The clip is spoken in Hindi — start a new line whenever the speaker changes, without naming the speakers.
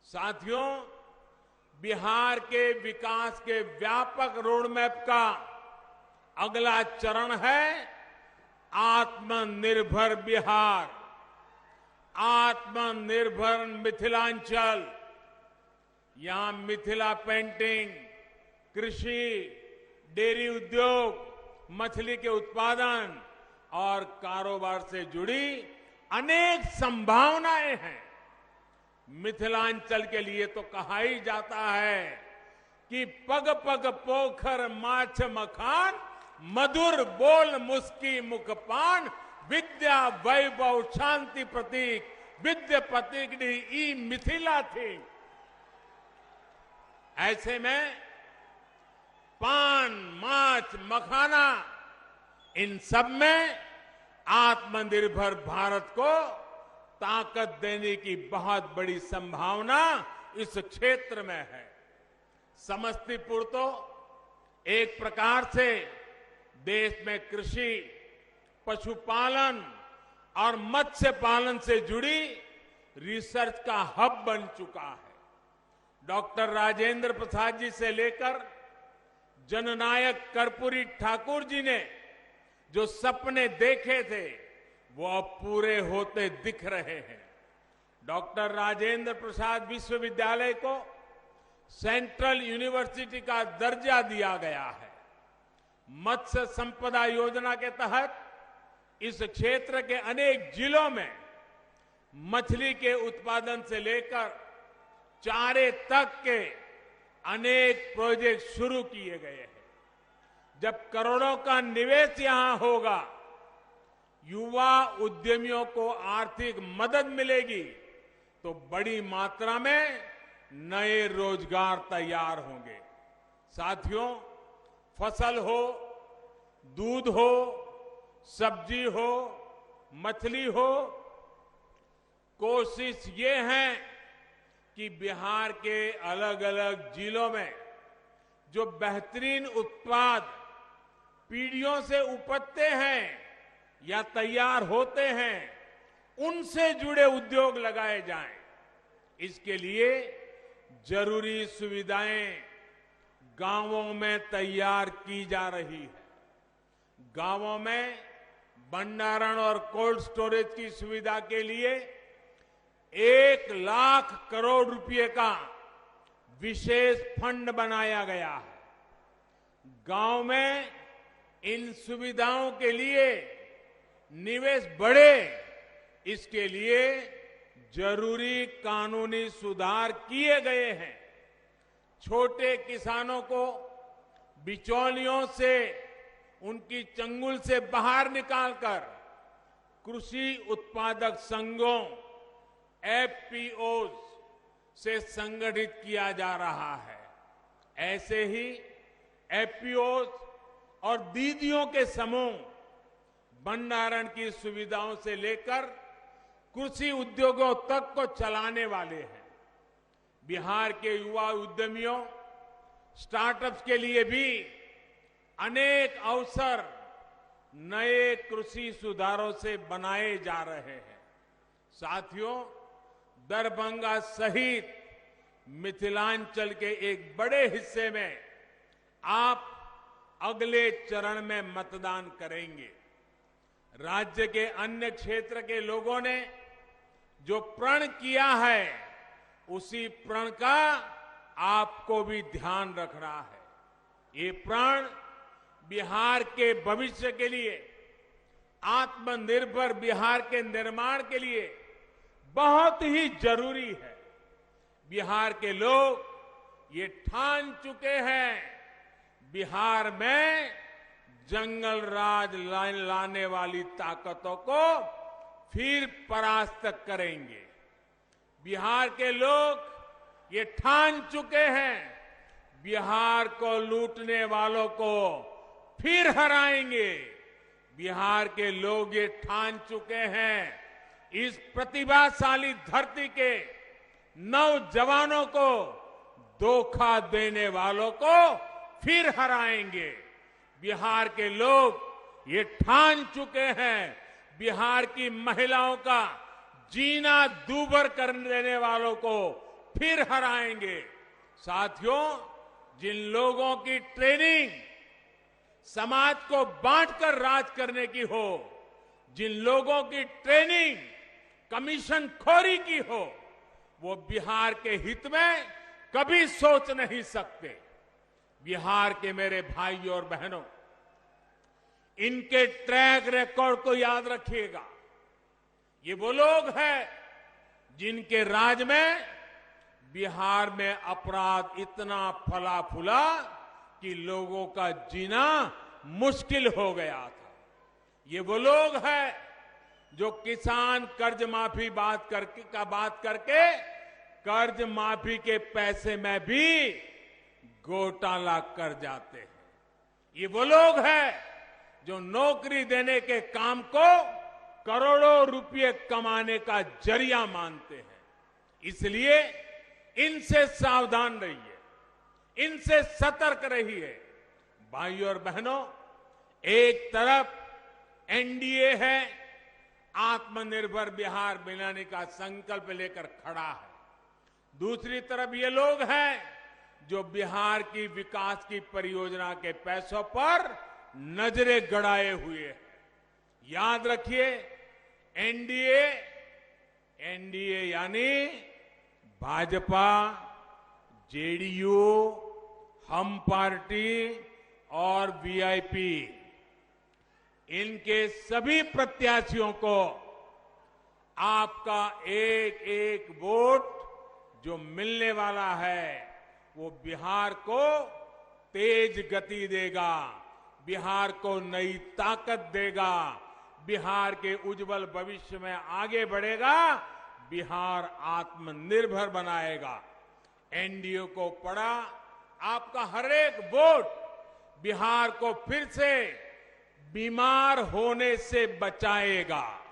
साथियों, बिहार के विकास के व्यापक रोडमैप का अगला चरण है आत्मनिर्भर बिहार, आत्मनिर्भर मिथिलांचल। यहां मिथिला पेंटिंग, कृषि, डेयरी उद्योग, मछली के उत्पादन और कारोबार से जुड़ी अनेक संभावनाएं हैं। मिथिलांचल के लिए तो कहा ही जाता है कि पग पग पोखर माछ मखान, मधुर बोल मुस्की मुखपान, विद्या वैभव शांति प्रतीक, विद्या प्रतीक ई मिथिला थी। ऐसे में पान, माछ, मखाना, इन सब में आत्मनिर्भर भारत को ताकत देने की बहुत बड़ी संभावना इस क्षेत्र में है। समस्तीपुर तो एक प्रकार से देश में कृषि, पशुपालन और मत्स्य पालन से जुड़ी रिसर्च का हब बन चुका है। डॉक्टर राजेंद्र प्रसाद जी से लेकर जननायक कर्पूरी ठाकुर जी ने जो सपने देखे थे वो अब पूरे होते दिख रहे हैं। डॉक्टर राजेंद्र प्रसाद विश्वविद्यालय को सेंट्रल यूनिवर्सिटी का दर्जा दिया गया है। मत्स्य संपदा योजना के तहत इस क्षेत्र के अनेक जिलों में मछली के उत्पादन से लेकर चारे तक के अनेक प्रोजेक्ट शुरू किए गए हैं। जब करोड़ों का निवेश यहां होगा, युवा उद्यमियों को आर्थिक मदद मिलेगी तो बड़ी मात्रा में नए रोजगार तैयार होंगे। साथियों, फसल हो, दूध हो, सब्जी हो, मछली हो, कोशिश ये है कि बिहार के अलग अलग जिलों में जो बेहतरीन उत्पाद पीढ़ियों से उपजते हैं या तैयार होते हैं, उनसे जुड़े उद्योग लगाए जाएं। इसके लिए जरूरी सुविधाएं गांवों में तैयार की जा रही है। गांवों में भंडारण और कोल्ड स्टोरेज की सुविधा के लिए 1 लाख करोड़ रुपए का विशेष फंड बनाया गया है। गांव में इन सुविधाओं के लिए निवेश बढ़े, इसके लिए जरूरी कानूनी सुधार किए गए हैं। छोटे किसानों को बिचौलियों से, उनकी चंगुल से बाहर निकालकर कृषि उत्पादक संघों, एफपीओ से संगठित किया जा रहा है। ऐसे ही एफपीओ और दीदियों के समूह भंडारण की सुविधाओं से लेकर कृषि उद्योगों तक को चलाने वाले हैं। बिहार के युवा उद्यमियों, स्टार्टअप्स के लिए भी अनेक अवसर नए कृषि सुधारों से बनाए जा रहे हैं। साथियों, दरभंगा सहित मिथिलांचल के एक बड़े हिस्से में आप अगले चरण में मतदान करेंगे। राज्य के अन्य क्षेत्र के लोगों ने जो प्रण किया है, उसी प्रण का आपको भी ध्यान रखना है। ये प्रण बिहार के भविष्य के लिए, आत्मनिर्भर बिहार के निर्माण के लिए बहुत ही जरूरी है। बिहार के लोग ये ठान चुके हैं, बिहार में जंगल राज लाने वाली ताकतों को फिर परास्त करेंगे। बिहार के लोग ये ठान चुके हैं, बिहार को लूटने वालों को फिर हराएंगे। बिहार के लोग ये ठान चुके हैं, इस प्रतिभाशाली धरती के नौजवानों को धोखा देने वालों को फिर हराएंगे। बिहार के लोग ये ठान चुके हैं, बिहार की महिलाओं का जीना दूभर कर देने वालों को फिर हराएंगे। साथियों, जिन लोगों की ट्रेनिंग समाज को बांटकर राज करने की हो, जिन लोगों की ट्रेनिंग कमीशन खोरी की हो, वो बिहार के हित में कभी सोच नहीं सकते। बिहार के मेरे भाइयों और बहनों, इनके ट्रैक रिकॉर्ड को याद रखिएगा। ये वो लोग हैं जिनके राज में बिहार में अपराध इतना फला फूला कि लोगों का जीना मुश्किल हो गया था। ये वो लोग हैं जो किसान कर्ज माफी बात करके कर्ज माफी के पैसे में भी घोटाला कर जाते हैं। ये वो लोग हैं जो नौकरी देने के काम को करोड़ों रुपए कमाने का जरिया मानते हैं। इसलिए इनसे सावधान रहिए, इनसे सतर्क रहिए। भाइयों और बहनों, एक तरफ एनडीए है, आत्मनिर्भर बिहार बनाने का संकल्प लेकर खड़ा है। दूसरी तरफ ये लोग हैं जो बिहार की विकास की परियोजना के पैसों पर नजरें गड़ाए हुए हैं। याद रखिए, एनडीए यानी भाजपा, जेडीयू, हम पार्टी और वीआईपी, इनके सभी प्रत्याशियों को आपका एक एक वोट जो मिलने वाला है वो बिहार को तेज गति देगा, बिहार को नई ताकत देगा, बिहार के उज्जवल भविष्य में आगे बढ़ेगा, बिहार आत्मनिर्भर बनाएगा। एनडीए को पड़ा आपका हर एक वोट बिहार को फिर से बीमार होने से बचाएगा।